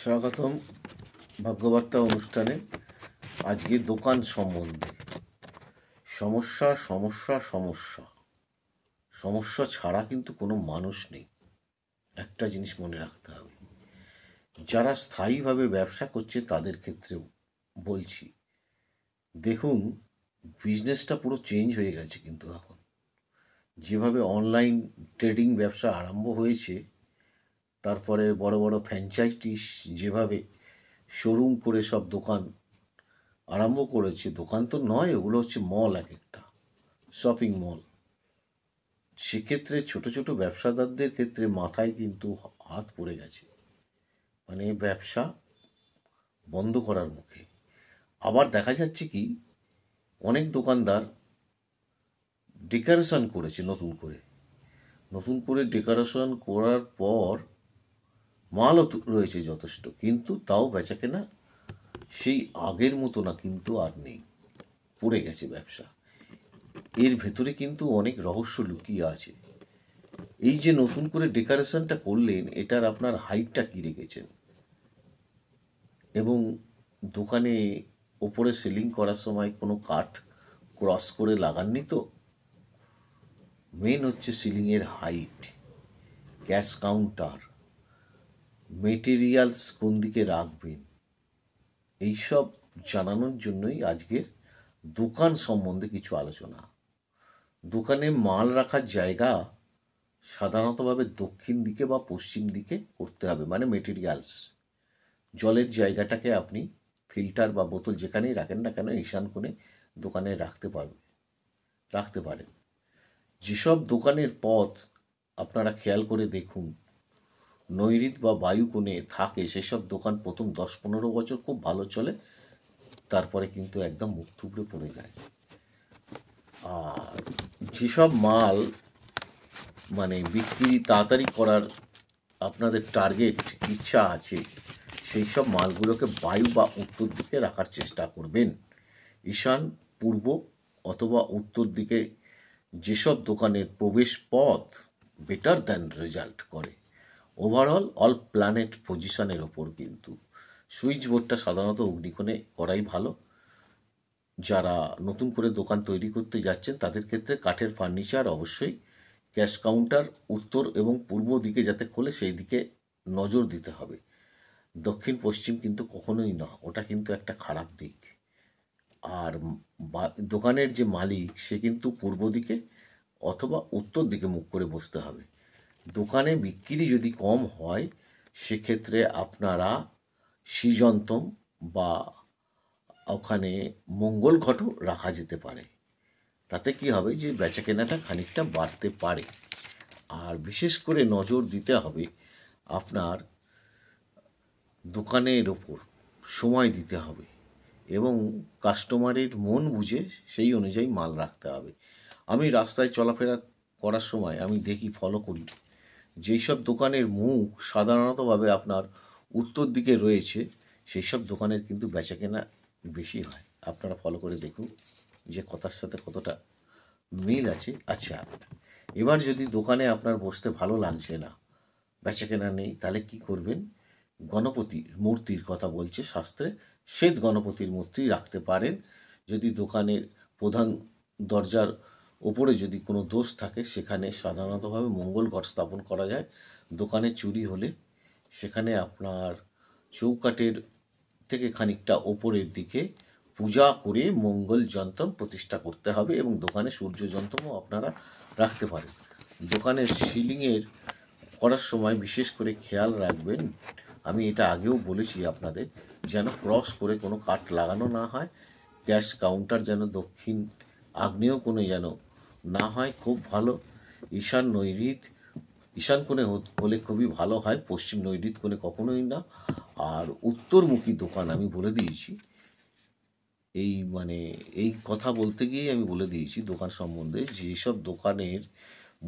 স্বাগতম ভাগ্যবার্তা অনুষ্ঠানে। আজকে দোকান সম্বন্ধে সমস্যা সমস্যা সমস্যা সমস্যা ছাড়া কিন্তু কোনো মানুষ নেই। একটা জিনিস মনে রাখতে হবে, যারা স্থায়ীভাবে ব্যবসা করছে তাদের ক্ষেত্রেও বলছি, দেখুন বিজনেসটা পুরো চেঞ্জ হয়ে গেছে। কিন্তু এখন যেভাবে অনলাইন ট্রেডিং ব্যবসা আরম্ভ হয়েছে, তারপরে বড় বড় ফ্র্যাঞ্চাইজিস যেভাবে শোরুম করে সব দোকান আরম্ভ করেছে, দোকান তো নয়, ওগুলো হচ্ছে মল, এক একটা শপিং মল। সেক্ষেত্রে ছোট ছোট ব্যবসাদারদের ক্ষেত্রে মাথায় কিন্তু হাত পড়ে গেছে, মানে ব্যবসা বন্ধ করার মুখে। আবার দেখা যাচ্ছে কি, অনেক দোকানদার ডেকোরেশন করেছে নতুন করে ডেকোরেশন করার পর মালও রয়েছে যথেষ্ট, কিন্তু তাও বেচাকেনা সেই আগের মতো না, কিন্তু আর নেই, পড়ে গেছে ব্যবসা। এর ভেতরে কিন্তু অনেক রহস্য লুকিয়ে আছে। এই যে নতুন করে ডেকোরেশনটা করলেন, এটার আপনার হাইটটা কী রেখেছেন, এবং দোকানে ওপরে সেলিং করার সময় কোনো কাঠ ক্রস করে লাগাননি তো? মেন হচ্ছে সিলিংয়ের হাইট, ক্যাশ কাউন্টার, মেটেরিয়ালস কোন দিকে রাখবেন, এইসব জানানোর জন্যই আজকের দোকান সম্বন্ধে কিছু আলোচনা। দোকানে মাল রাখার জায়গা সাধারণতভাবে দক্ষিণ দিকে বা পশ্চিম দিকে করতে হবে, মানে মেটেরিয়ালস। জলের জায়গাটাকে আপনি ফিল্টার বা বোতল যেখানেই রাখেন না কেন, ঈশান কোণে দোকানে রাখতে পারেন। যেসব দোকানের পথ আপনারা খেয়াল করে দেখুন নৈঋত বা বায়ু কোণে থাকে, সেসব দোকান প্রথম 10-15 বছর খুব ভালো চলে, তারপরে কিন্তু একদম মুখ থুবড়ে পড়ে যায়। আর যেসব মাল মানে বিক্রি তাড়াতাড়ি করার আপনাদের টার্গেট ইচ্ছা আছে, সেই সব মালগুলোকে বায়ু বা উত্তর দিকে রাখার চেষ্টা করবেন। ঈশান, পূর্ব অথবা উত্তর দিকে যেসব দোকানের প্রবেশ পথ বেটার দ্যান রেজাল্ট করে, ওভারঅল অল প্ল্যানেট পজিশনের ওপর কিন্তু সুইচ বোর্ডটা সাধারণত অগ্নিকোণে করাই ভালো। যারা নতুন করে দোকান তৈরি করতে যাচ্ছেন তাদের ক্ষেত্রে কাঠের ফার্নিচার অবশ্যই, ক্যাশ কাউন্টার উত্তর এবং পূর্ব দিকে যাতে খোলে সেই দিকে নজর দিতে হবে। দক্ষিণ পশ্চিম কিন্তু কখনোই না, ওটা কিন্তু একটা খারাপ দিক। আর দোকানের যে মালিক সে কিন্তু পূর্ব দিকে অথবা উত্তর দিকে মুখ করে বসতে হবে। দোকানে বিক্রি যদি কম হয়, সেক্ষেত্রে আপনারা সৃজন্তম বা ওখানে মঙ্গল ঘটও রাখা যেতে পারে। তাতে কি হবে যে বেচাকেনাটা খানিকটা বাড়তে পারে। আর বিশেষ করে নজর দিতে হবে আপনার দোকানের ওপর, সময় দিতে হবে এবং কাস্টমারের মন বুঝে সেই অনুযায়ী মাল রাখতে হবে। আমি রাস্তায় চলাফেরা করার সময় আমি দেখি, ফলো করি, যেই সব দোকানের মুখ সাধারণতভাবে আপনার উত্তর দিকে রয়েছে, সেই সব দোকানের কিন্তু বেচাকেনা বেশি হয়। আপনারা ফলো করে দেখুন যে কথার সাথে কতটা মিল আছে। আচ্ছা, এবার যদি দোকানে আপনার বসতে ভালো লাগছে না, বেচাকেনা নেই, তাহলে কি করবেন? গণপতি মূর্তির কথা বলছে শাস্ত্রে, শ্বেত গণপতির মূর্তি রাখতে পারেন। যদি দোকানের প্রধান দরজার ওপরে যদি কোনো দোষ থাকে, সেখানে সাধারণতভাবে মঙ্গল ঘট স্থাপন করা যায়। দোকানে চুরি হলে সেখানে আপনার চৌকাঠের থেকে খানিকটা ওপরের দিকে পূজা করে মঙ্গল যন্ত্র প্রতিষ্ঠা করতে হবে, এবং দোকানে সূর্য যন্ত্রও আপনারা রাখতে পারেন। দোকানের সিলিংয়ের করার সময় বিশেষ করে খেয়াল রাখবেন, আমি এটা আগেও বলেছি আপনাদের, যেন ক্রস করে কোনো কাঠ লাগানো না হয়। ক্যাশ কাউন্টার যেন দক্ষিণ আগ্নেয় কোণে যেন না হয়, খুব ভালো। ঈশান কোণে হলে খুবই ভালো হয়, পশ্চিম নৈঋত কোণে কখনোই না। আর উত্তরমুখী দোকান আমি বলে দিয়েছি, এই কথা বলতে গিয়েই আমি বলে দিয়েছি দোকান সম্বন্ধে, যেসব দোকানের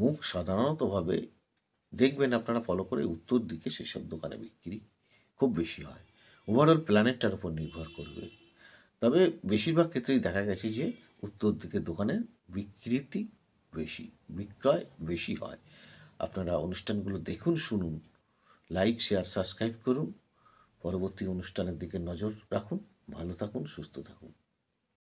মুখ সাধারণতভাবে দেখবেন আপনারা ফলো করে উত্তর দিকে, সেসব দোকানে বিক্রি খুব বেশি হয়। ওভারঅল প্ল্যানেটটার উপর নির্ভর করবে, তবে বেশিরভাগ ক্ষেত্রেই দেখা গেছে যে উত্তর দিকের দোকানের বিক্রয় বেশি হয়। আপনারা অনুষ্ঠানগুলো দেখুন, শুনুন, লাইক, শেয়ার, সাবস্ক্রাইব করুন। পরবর্তী অনুষ্ঠানের দিকে নজর রাখুন। ভালো থাকুন, সুস্থ থাকুন।